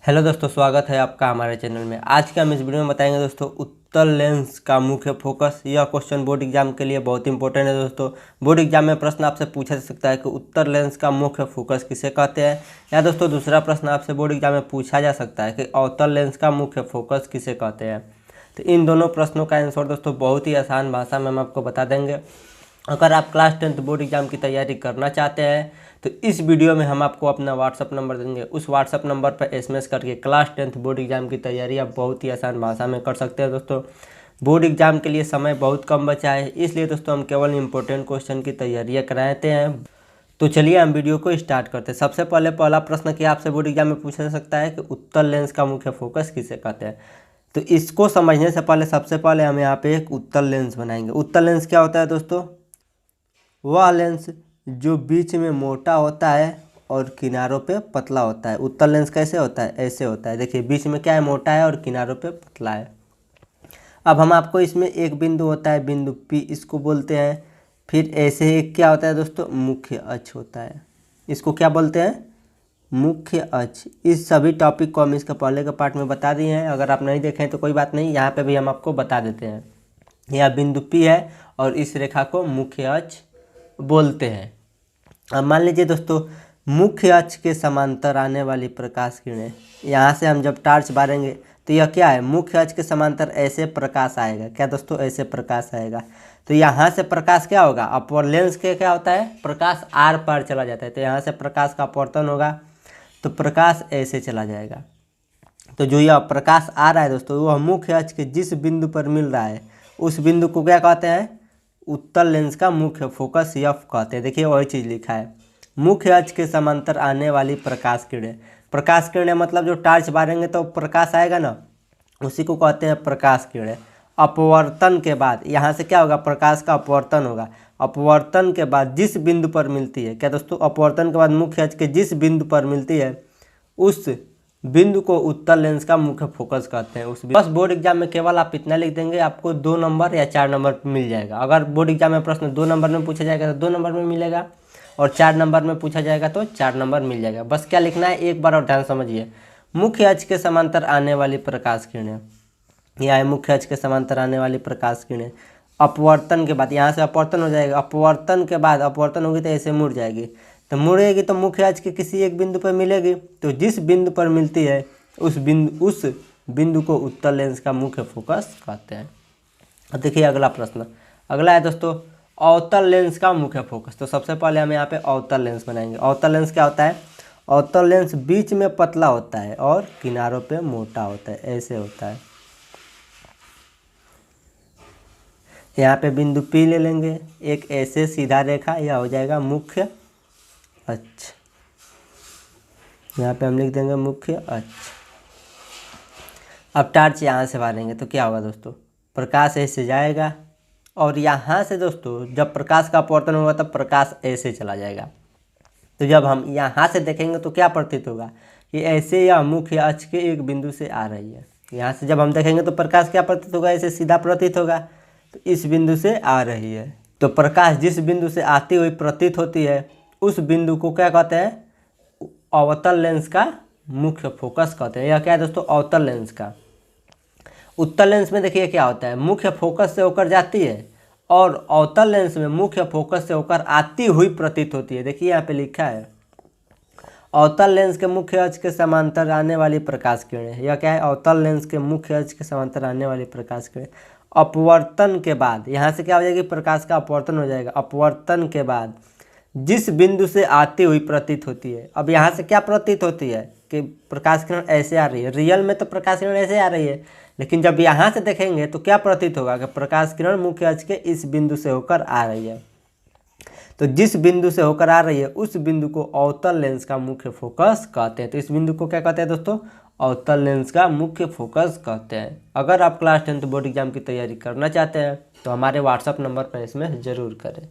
Hello दोस्तों, स्वागत है आपका हमारे चैनल में। आज के हम इस वीडियो में बताएंगे दोस्तों उत्तल लेंस का मुख्य फोकस। यह क्वेश्चन बोर्ड एग्जाम के लिए बहुत इंपॉर्टेंट है दोस्तों। बोर्ड एग्जाम में प्रश्न आपसे पूछा जा सकता है कि उत्तल लेंस का मुख्य फोकस किसे कहते हैं, या दोस्तों दूसरा प्रश्न आपसे बोर्ड एग्जाम में पूछा जा सकता है कि अवतल लेंस का मुख्य फोकस किसे कहते हैं। तो इन दोनों प्रश्नों का आंसर दोस्तों बहुत ही आसान भाषा में हम आपको बता देंगे। अगर आप क्लास 10 बोर्ड एग्जाम की तैयारी करना चाहते हैं तो इस वीडियो में हम आपको अपना व्हाट्सअप नंबर देंगे। उस व्हाट्सअप नंबर पर एसएमएस करके क्लास 10 बोर्ड एग्जाम की तैयारी आप बहुत ही आसान भाषा में कर सकते हैं दोस्तों। बोर्ड एग्जाम के लिए समय बहुत कम बचा है, इसलिए दोस्तों हम केवल इंपॉर्टेंट क्वेश्चन की तैयारियाँ कराते हैं। तो चलिए हम वीडियो को स्टार्ट करते हैं। सबसे पहले पहला प्रश्न कि आपसे बोर्ड एग्जाम में पूछा जा सकता है कि उत्तल लेंस का मुख्य फोकस किसे कहते हैं। तो इसको समझने से पहले सबसे पहले हम यहाँ पे एक उत्तल लेंस बनाएंगे। उत्तल लेंस क्या होता है दोस्तों? वह लेंस जो बीच में मोटा होता है और किनारों पे पतला होता है। उत्तल लेंस कैसे होता है? ऐसे होता है। देखिए बीच में क्या है, मोटा है और किनारों पे पतला है। अब हम आपको इसमें एक बिंदु होता है, बिंदु P इसको बोलते हैं। फिर ऐसे एक क्या होता है दोस्तों? मुख्य अक्ष होता है। इसको क्या बोलते हैं? मुख्य अक्ष। इस सभी टॉपिक को हम इसका पहले के पार्ट में बता दिए हैं। अगर आप नहीं देखें तो कोई बात नहीं, यहाँ पे भी हम आपको बता देते हैं। यह बिंदु P है और इस रेखा को मुख्य अक्ष बोलते हैं। अब मान लीजिए दोस्तों, मुख्य अक्ष के समांतर आने वाली प्रकाश किरणें, यहाँ से हम जब टार्च बारेंगे तो यह क्या है? मुख्य अक्ष के समांतर ऐसे प्रकाश आएगा। क्या दोस्तों? ऐसे प्रकाश आएगा। तो यहाँ से प्रकाश क्या होगा? अपर लेंस के क्या होता है? प्रकाश आर पार चला जाता है। तो यहाँ से प्रकाश का अपवर्तन होगा तो प्रकाश ऐसे चला जाएगा। तो जो यह प्रकाश आ रहा है दोस्तों, वह मुख्य अक्ष के जिस बिंदु पर मिल रहा है उस बिंदु को क्या कहते हैं? उत्तल लेंस का मुख्य फोकस एफ कहते हैं। देखिए वही चीज़ लिखा है, मुख्य अक्ष के समांतर आने वाली प्रकाश किरणें। प्रकाश किरणें मतलब जो टार्च बारेंगे तो प्रकाश आएगा ना, उसी को कहते हैं प्रकाश किरणें। अपवर्तन के बाद यहाँ से क्या होगा? प्रकाश का अपवर्तन होगा। अपवर्तन के बाद जिस बिंदु पर मिलती है, क्या दोस्तों? अपवर्तन के बाद मुख्य अक्ष के जिस बिंदु पर मिलती है उस बिंदु को उत्तल लेंस का मुख्य फोकस कहते हैं। उस बस बोर्ड एग्जाम में केवल आप इतना लिख देंगे, आपको 2 नंबर या 4 नंबर मिल जाएगा। अगर बोर्ड एग्जाम में प्रश्न 2 नंबर में पूछा जाएगा तो 2 नंबर में मिलेगा, और 4 नंबर में पूछा जाएगा तो 4 नंबर मिल जाएगा। बस क्या लिखना है एक बार और ध्यान समझिए, मुख्य अक्ष के समांतर आने वाली प्रकाश किरणें। यह है मुख्य अक्ष के समांतर आने वाली प्रकाश किरणें। अपवर्तन के बाद यहाँ से अपवर्तन हो जाएगा, अपवर्तन के बाद अपवर्तन होगी तो ऐसे मुड़ जाएगी। तो मुड़ेगी तो मुख्य अक्ष के किसी एक बिंदु पर मिलेगी। तो जिस बिंदु पर मिलती है उस बिंदु को उत्तल लेंस का मुख्य फोकस कहते हैं। अब देखिए अगला प्रश्न, अगला है दोस्तों अवतल लेंस का मुख्य फोकस। तो सबसे पहले हम यहाँ पे अवतल लेंस बनाएंगे। अवतल लेंस क्या होता है? अवतल लेंस बीच में पतला होता है और किनारों पे मोटा होता है। ऐसे होता है। यहाँ पे बिंदु P ले लेंगे, एक ऐसे सीधा रेखा, यह हो जाएगा मुख्य अक्ष। यहाँ पे हम लिख देंगे मुख्य अक्ष। अब टार्च यहाँ से मारेंगे तो क्या होगा दोस्तों? प्रकाश ऐसे जाएगा और यहाँ से दोस्तों जब प्रकाश का अपवर्तन होगा तब प्रकाश ऐसे चला जाएगा। तो जब हम यहाँ से देखेंगे तो क्या प्रतीत होगा कि ऐसे यह मुख्य अक्ष के एक बिंदु से आ रही है। यहाँ से जब हम देखेंगे तो प्रकाश क्या प्रतीत होगा? ऐसे सीधा प्रतीत होगा। तो इस बिंदु से आ रही है। तो प्रकाश जिस बिंदु से आती हुई प्रतीत होती है उस बिंदु को क्या कहते हैं? अवतल लेंस का मुख्य फोकस कहते हैं। यह क्या है दोस्तों? अवतल लेंस का। उत्तल लेंस में देखिए क्या होता है, मुख्य फोकस से होकर जाती है और अवतल लेंस में मुख्य फोकस से होकर आती हुई प्रतीत होती है। देखिए यहाँ पे लिखा है अवतल लेंस के मुख्य अक्ष के समांतर आने वाली प्रकाश किरणें। यह क्या है? अवतल लेंस के मुख्य अक्ष के समांतर आने वाली प्रकाश किरणें। अपवर्तन के बाद यहाँ से क्या हो जाएगी? प्रकाश का अपवर्तन हो जाएगा। अपवर्तन के बाद जिस बिंदु से आती हुई प्रतीत होती है। अब यहाँ से क्या प्रतीत होती है कि प्रकाश किरण ऐसे आ रही है। रियल में तो प्रकाश किरण ऐसे आ रही है, लेकिन जब यहाँ से देखेंगे तो क्या प्रतीत होगा कि प्रकाश किरण मुख्य अक्ष के इस बिंदु से होकर आ रही है। तो जिस बिंदु से होकर आ रही है उस बिंदु को अवतल लेंस का मुख्य फोकस कहते हैं। तो इस बिंदु को क्या कहते हैं दोस्तों? अवतल लेंस का मुख्य फोकस कहते हैं। अगर आप क्लास 10 बोर्ड एग्जाम की तैयारी करना चाहते हैं तो हमारे व्हाट्सअप नंबर पर इसमें ज़रूर करें।